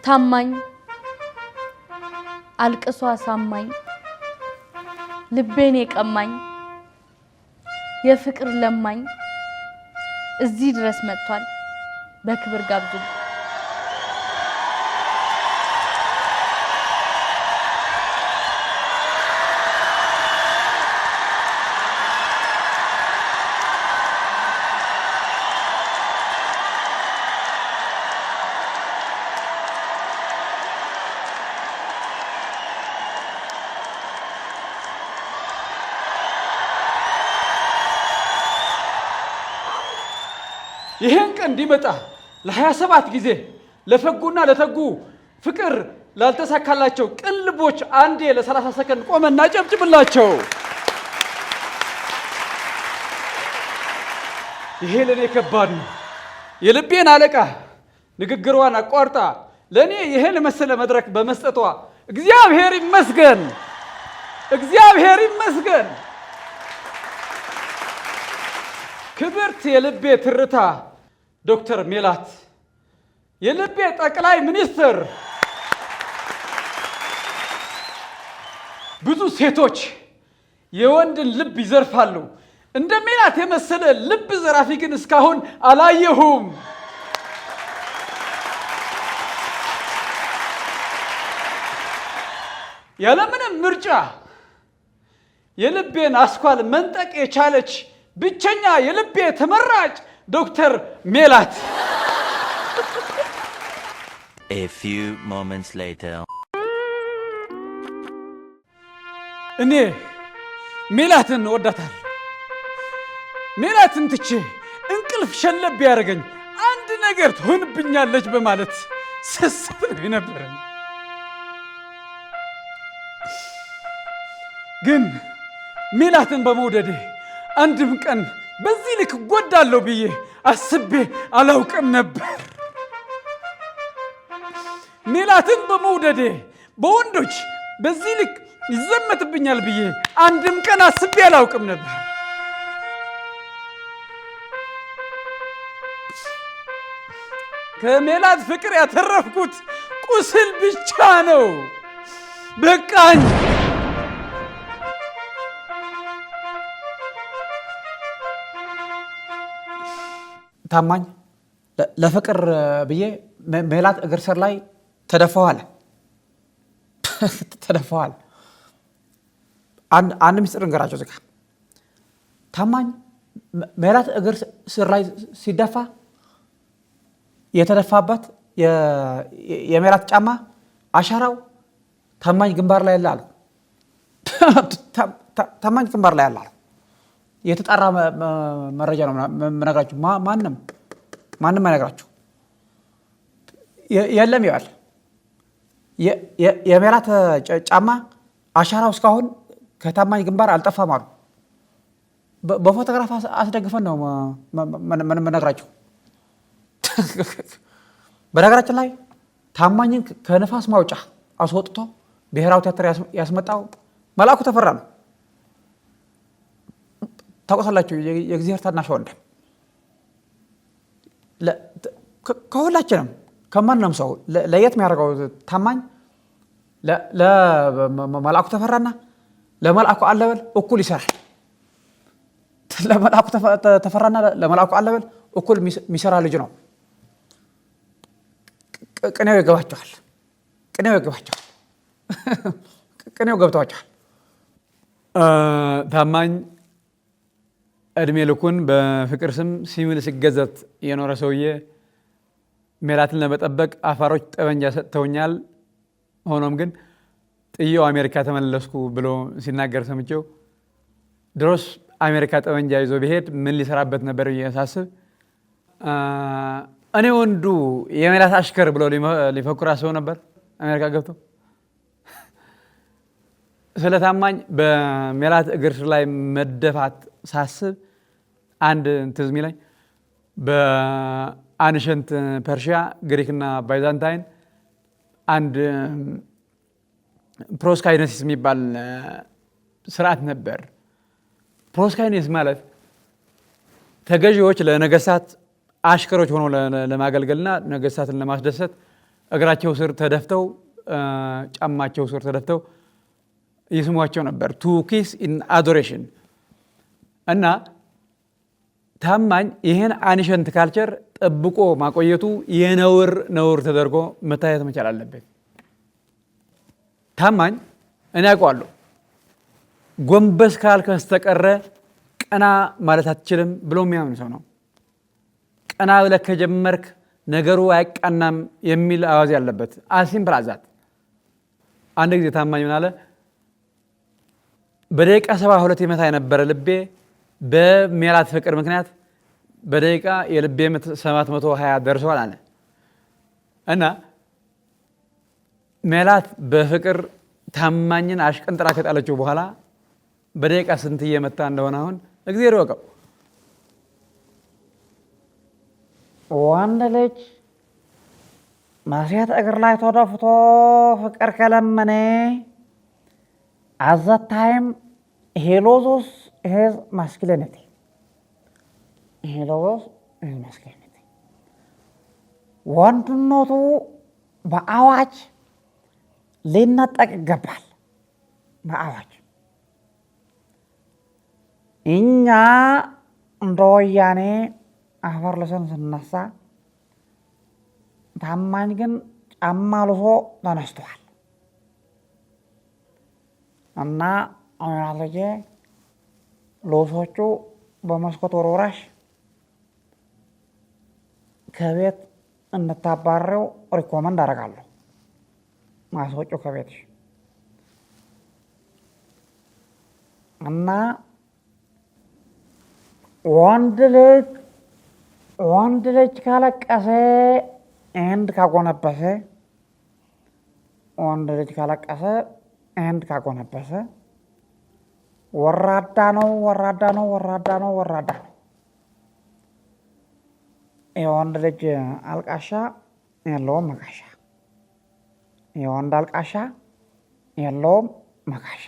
ታማኝ አልቅሷ ሳማኝ ልቤን የቀማኝ የፍቅር ለማኝ እዚህ ድረስ መጥቷል በክብር ጋብዙ ይሄን ቀን እንዲመጣ ለ27 ጊዜ ለፈጉና ለተጉ ፍቅር ላልተሳካላቸው ቅልቦች አንዴ ለ30 ሰከንድ ቆመና ጨብጭብላቸው። ይሄ ለኔ ከባድ ነው። የልቤን አለቃ ንግግሯን አቋርጣ ለኔ ይሄን መሰለ መድረክ በመስጠቷ እግዚአብሔር ይመስገን፣ እግዚአብሔር ይመስገን። ክብርት የልቤ ትርታ ዶክተር ሜላት የልቤ ጠቅላይ ሚኒስትር ብዙ ሴቶች የወንድን ልብ ይዘርፋሉ እንደ ሜላት የመሰለ ልብ ዘራፊ ግን እስካሁን አላየሁም ያለምንም ምርጫ የልቤን አስኳል መንጠቅ የቻለች ብቸኛ የልቤ ተመራጭ ዶክተር ሜላት A few moments later እኔ ሜላትን ወዳታለሁ ሜላትን ትቼ እንቅልፍ ሸለብ ያደርገኝ አንድ ነገር ትሆንብኛለች በማለት ስስት ነው የነበረኝ ግን ሜላትን በመውደዴ አንድም ቀን በዚህ ልክ ጎዳለሁ ብዬ አስቤ አላውቅም ነበር ሜላትን በመውደዴ በወንዶች በዚህ ልክ ይዘመትብኛል ብዬ አንድም ቀን አስቤ አላውቅም ነበር ከሜላት ፍቅር ያተረፍኩት ቁስል ብቻ ነው በቃኝ ታማኝ ለፍቅር ብዬ ሜላት እግር ስር ላይ ተደፋዋል አንድ ምስጢር እንገራቸው ዝጋ ታማኝ ሜላት እግር ስር ላይ ሲደፋ የተደፋበት የሜላት ጫማ አሻራው ታማኝ ግንባር ላይ ያለ አሉ ታማኝ ግንባር ላይ ያለ አሉ የተጣራ መረጃ ነው መነግራችሁ ማንም አይነግራችሁ የለም ይላል የሜላት ጫማ አሻራው እስካሁን ከታማኝ ግንባር አልጠፋም አሉ በፎቶግራፍ አስደግፈን ነው መነግራችሁ በነገራችን ላይ ታማኝን ከነፋስ ማውጫ አስወጥቶ ብሔራዊ ቲያትር ያስመጣው መልአኩ ተፈራ ነው ታውቃላችሁ የእግዚአብሔር ታናሽ ወንድም ከሁላችንም ከማንም ሰው ለየት የሚያደርገው ታማኝ ለመልአኩ ተፈራና ለመልአኩ አለበል እኩል ይሰራል ለመልአኩ ተፈራና ለመልአኩ አለበል እኩል የሚሰራ ልጅ ነው ቅኔው ይገባቸዋል ቅኔው ገብቷቸዋል ታማኝ እድሜ ልኩን በፍቅር ስም ሲምል ሲገዘት የኖረ ሰውዬ ሜላትን ለመጠበቅ አፋሮች ጠበንጃ ሰጥተውኛል ሆኖም ግን ጥዬው አሜሪካ ተመለስኩ ብሎ ሲናገር ሰምቼው ድሮስ አሜሪካ ጠበንጃ ይዞ ቢሄድ ምን ሊሰራበት ነበር እያሳስብ እኔ ወንዱ የሜላት አሽከር ብሎ ሊፈኩር አስበው ነበር አሜሪካ ገብቶ ስለታማኝ በሜላት እግር ላይ መደፋት ሳስብ አንድ ትዝ ሚለኝ በአንሸንት ፐርሺያ ግሪክና ባይዛንታይን አንድ ፕሮስካይነሲስ የሚባል ስርዓት ነበር ፕሮስካይነስ ማለት ተገዢዎች ለነገስታት አሽከሮች ሆነው ለማገልገልና ነገስታትን ለማስደሰት እግራቸው ስር ተደፍተው ጫማቸው ስር ተደፍተው ይስሟቸው ነበር። ቱ ኪስ ኢን አዶሬሽን። እና ታማኝ ይህን አንሸንት ካልቸር ጠብቆ ማቆየቱ ነውር ተደርጎ መታየት መቻል አለበት። ታማኝ እኔ አውቀዋለሁ ጎንበስ ካልክ በስተቀር ቀና ማለት አትችልም ብሎ የሚያምን ሰው ነው። ቀና ብለህ ከጀመርክ ነገሩ አይቃናም የሚል አዋዝ ያለበት ሲምፕል አዛት። አንድ ጊዜ ታማኝ ምን አለ? በደቂቃ 72 ይመታ የነበረ ልቤ በሜላት ፍቅር ምክንያት በደቂቃ የልቤ ምት 720 ደርሷል አለ። እና ሜላት በፍቅር ታማኝን አሽቀንጥራ ከጣለችው በኋላ በደቂቃ ስንት እየመታ እንደሆነ አሁን እግዚአብሔር ይወቀው። ወንድ ልጅ በሴት እግር ላይ ተደፍቶ ፍቅር ከለመነ at that time he loses his masculinity. ወንድነቱ በአዋጅ ሊነጠቅ ይገባል። በአዋጅ እኛ እንደ ወያኔ አፈር ልሰን ስነሳ ታማኝ ግን ጫማ ልሶ ተነስተዋል። እና አሁን ልብሶቹ በመስኮት ወርውራሽ ከቤት እንታባረው ሪኮመንድ አደርጋለሁ። ማስወጪው ከቤትሽ እና ወንድ ልጅ ካለቀሰ ኤንድ ካጎነበሰ ወራዳ ነው። የወንድ ልጅ አልቃሻ የለውም መካሻ። የወንድ አልቃሻ የለውም መካሻ።